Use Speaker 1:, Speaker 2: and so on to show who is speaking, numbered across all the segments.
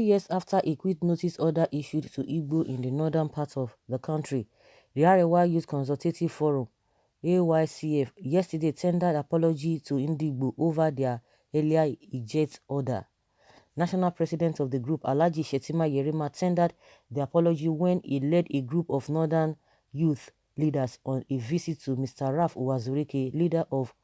Speaker 1: years after a quit notice order issued to Igbo in the northern part of the country, the Arewa Youth Consultative Forum, AYCF, yesterday tendered apology to Igbo over their earlier eject order. National president of the group, Alhaji Shetima Yerima, tendered the apology when he led a group of northern youth leaders on a visit to Mr. Raf Wazuriki, leader of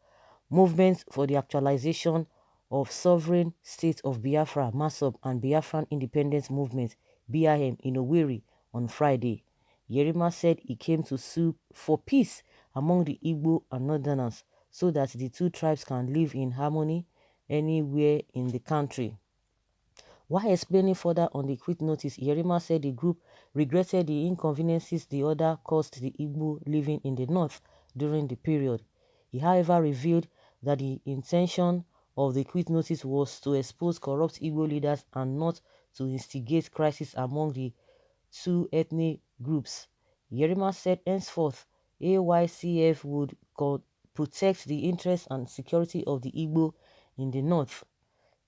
Speaker 1: Movement for the Actualization of Sovereign State of Biafra, MASOB, and Biafran Independence Movement, BIM, in Owerri on Friday. Yerima said he came to sue for peace among the Igbo and Northerners so that the two tribes can live in harmony anywhere in the country. While explaining further on the quit notice, Yerima said the group regretted the inconveniences the order caused the Igbo living in the north during the period. He, however, revealed that the intention of the quit notice was to expose corrupt Igbo leaders and not to instigate crisis among the two ethnic groups. Yerima said henceforth AYCF would protect the interests and security of the Igbo in the north.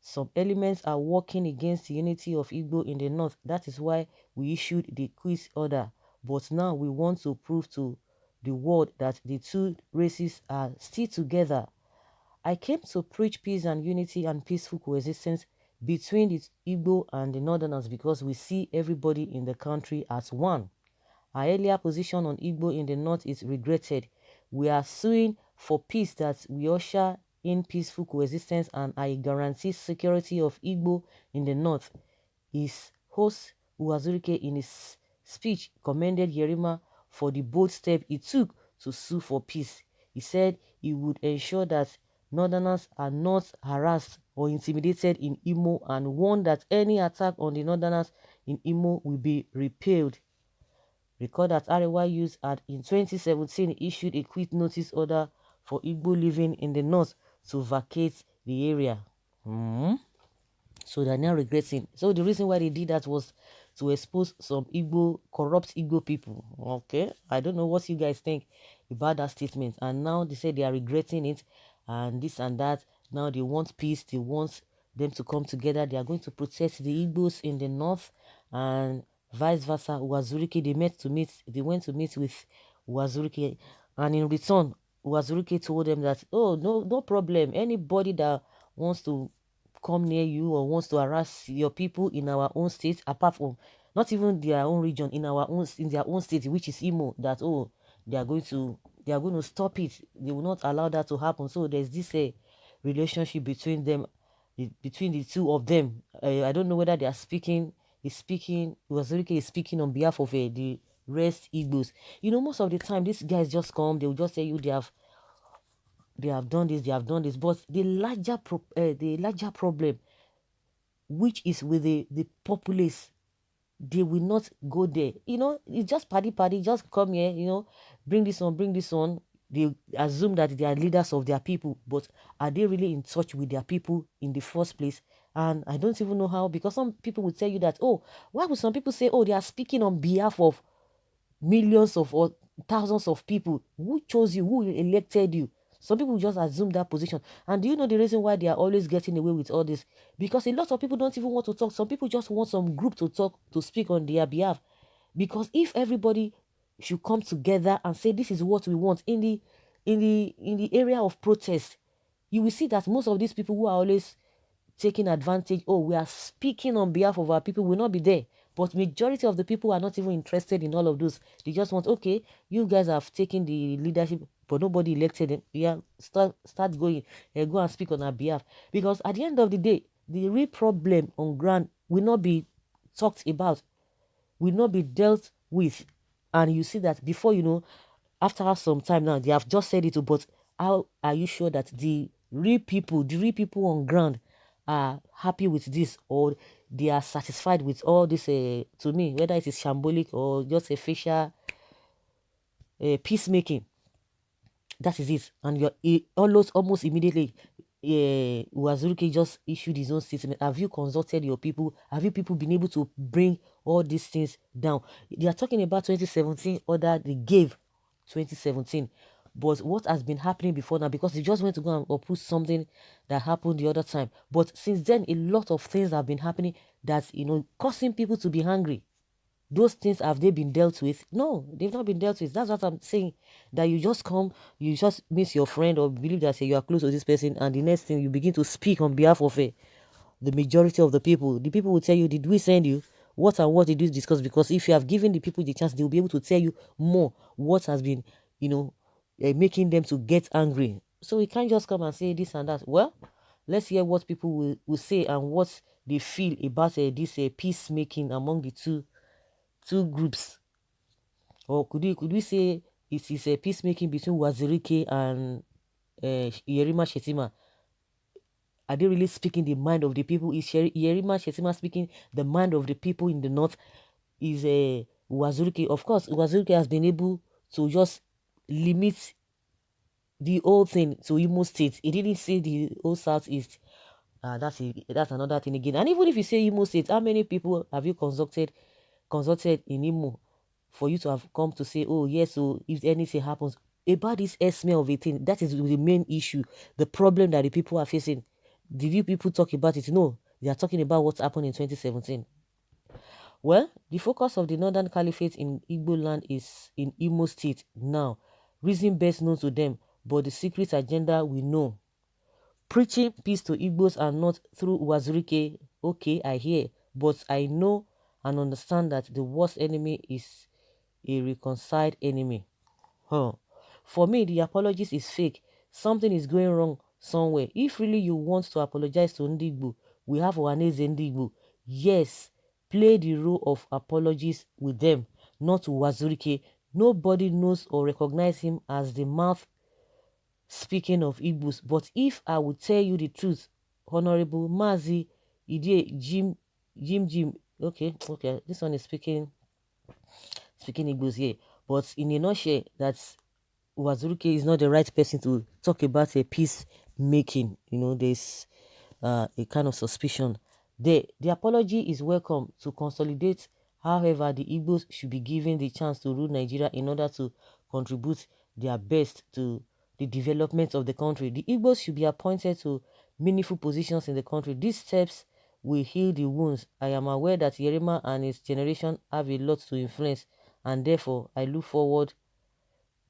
Speaker 1: Some elements are working against the unity of Igbo in the north. That is why we issued the quit order. But now we want to prove to the world that the two races are still together. I came to preach peace and unity and peaceful coexistence between the Igbo and the Northerners because we see everybody in the country as one. Our earlier position on Igbo in the north is regretted. We are suing for peace that we usher in peaceful coexistence and I guarantee security of Igbo in the north. His host, Wazuriki, in his speech, commended Yerima for the bold step he took to sue for peace. He said he would ensure that Northerners are not harassed or intimidated in Imo and warned that any attack on the Northerners in Imo will be repelled. Record that Arewa Youth had in 2017 issued a quit notice order for Igbo living in the north to vacate the area. So they're now regretting. So the reason why they did that was to expose some Igbo, corrupt Igbo people. Okay, I don't know what you guys think about that statement. And now they say they are regretting it and this and that. Now they want peace. They want them to come together. They are going to protect the Igbos in the north and vice versa. Wazuriki, they went to meet with Wazuriki, and in return, Wazuriki told them that, oh, no problem. Anybody that wants to come near you or wants to harass your people in our own state, apart from not even their own region, in their own state, which is Imo, that they are going to stop it. They will not allow that to happen. So there's this relationship between them, between the two of them. I don't know whether they are speaking. Wazuriki is speaking on behalf of the rest Igbos. You know, most of the time these guys just come. They will just tell you they have done this. But the larger problem, which is with the populace, they will not go there. You know, it's just party, just come here, you know, bring this on. They assume that they are leaders of their people, but are they really in touch with their people in the first place? And I don't even know how, because some people will tell you that, oh, why would some people say, oh, they are speaking on behalf of millions of or thousands of people? Who chose you? Who elected you? Some people just assume that position. And do you know the reason why they are always getting away with all this? Because a lot of people don't even want to talk. Some people just want some group to talk, to speak on their behalf. Because if everybody should come together and say this is what we want in the area of protest, you will see that most of these people who are always taking advantage, oh, we are speaking on behalf of our people, will not be there. But majority of the people are not even interested in all of those. They just want, okay, you guys have taken the leadership, but nobody elected them. Yeah, start going, go and speak on our behalf. Because at the end of the day, the real problem on ground will not be talked about, will not be dealt with. And you see that before you know, after some time now, they have just said it, but how are you sure that the real people on ground are happy with this, or they are satisfied with all this, to me, whether it is shambolic or just a facial peacemaking? That is it. And you're almost immediately, Wazuriki just issued his own statement. Have you consulted your people? Have you people been able to bring all these things down? They are talking about 2017 order they gave 2017. But what has been happening before now, because they just went to go and oppose something that happened the other time. But since then, a lot of things have been happening. that's, causing people to be hungry. Those things, have they been dealt with? No, they've not been dealt with. That's what I'm saying. That you just come, you just miss your friend or believe that you are close to this person, and the next thing you begin to speak on behalf of the majority of the people. The people will tell you, did we send you? What and what did you discuss? Because if you have given the people the chance, they'll be able to tell you more what has been, making them to get angry. So we can't just come and say this and that. Well, let's hear what people will say and what they feel about this peacemaking among the two groups. Or could we say it is a peacemaking between Wazuriki and Yerima Shetima? Are they really speaking the mind of the people? Is Yerima Shetima speaking the mind of the people in the north? Is Wazuriki? Of course, Wazuriki has been able to just limit the whole thing to Imo State. He didn't say the whole southeast. That's another thing again. And even if you say Imo State, how many people have you consulted in Imo for you to have come to say, oh yes, so if anything happens about this smell of a thing, that is the main issue, the problem that the people are facing. Did you people talk about it? No, they are talking about what happened in 2017. Well, the focus of the Northern Caliphate in Igbo land is in Imo State now. Reason best known to them, but the secret agenda we know. Preaching peace to Igbos and not through Wazurike. Okay, I hear, but I know and understand that the worst enemy is a reconciled enemy. For me, the apologies is fake. Something is going wrong somewhere. If really you want to apologize to Ndigbo, we have Ohaneze Ndigbo. Yes, play the role of apologies with them, not to Wazurike. Nobody knows or recognize him as the mouth speaking of Igbos. But if I would tell you the truth, Honorable Mazi Ide Jim, okay, this one is speaking Igbos here. But in a nutshell, that's Wazurike is not the right person to talk about a peacemaking. There's a kind of suspicion. The apology is welcome to consolidate. However, the Igbos should be given the chance to rule Nigeria in order to contribute their best to the development of the country. The Igbos should be appointed to meaningful positions in the country. These steps will heal the wounds. I am aware that Yerima and his generation have a lot to influence, and therefore I look forward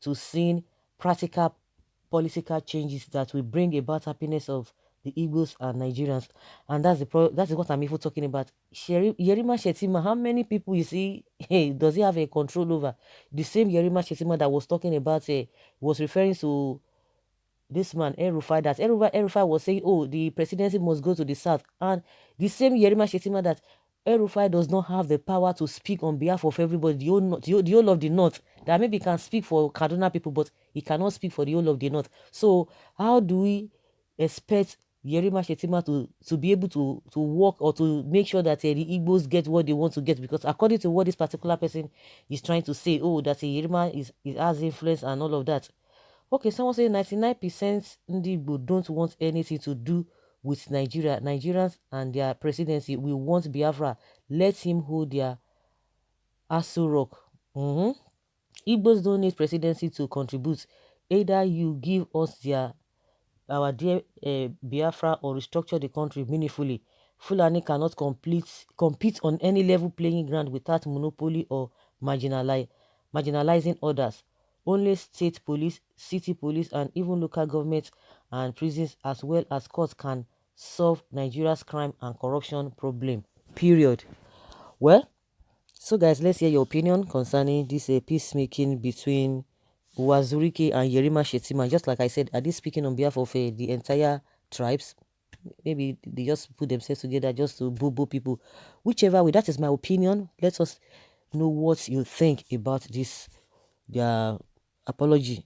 Speaker 1: to seeing practical political changes that will bring about happiness of the Igbos and Nigerians. And that's what I'm even talking about. Yerima Shetima, how many people you see, hey, does he have a control over? The same Yerima Shetima that was talking about, was referring to this man, El-Rufai, that El-Rufai was saying, oh, the presidency must go to the south. And the same Yerima Shetima that El-Rufai does not have the power to speak on behalf of everybody, the whole of the north. That maybe can speak for Kaduna people, but he cannot speak for the whole of the north. So how do we expect Yerima Shetima to be able to work or to make sure that the Igbos get what they want to get? Because according to what this particular person is trying to say, oh, that Yerima has influence and all of that. Okay, someone say 99% Igbo don't want anything to do with Nigeria. Nigerians and their presidency will want Biafra. Let him hold their Aso Rock. Igbos don't need presidency to contribute. Either you give us our dear Biafra or restructure the country meaningfully. Fulani cannot compete on any level playing ground without monopoly or marginalizing others. Only state police, city police, and even local governments and prisons as well as courts can solve Nigeria's crime and corruption problem. Period. Well, so guys, let's hear your opinion concerning this peacemaking between Wazuriki and Yerima Shetima. Just like I said, are they speaking on behalf of the entire tribes? Maybe they just put themselves together just to boo people. Whichever way, that is my opinion. Let us know what you think about this, their apology.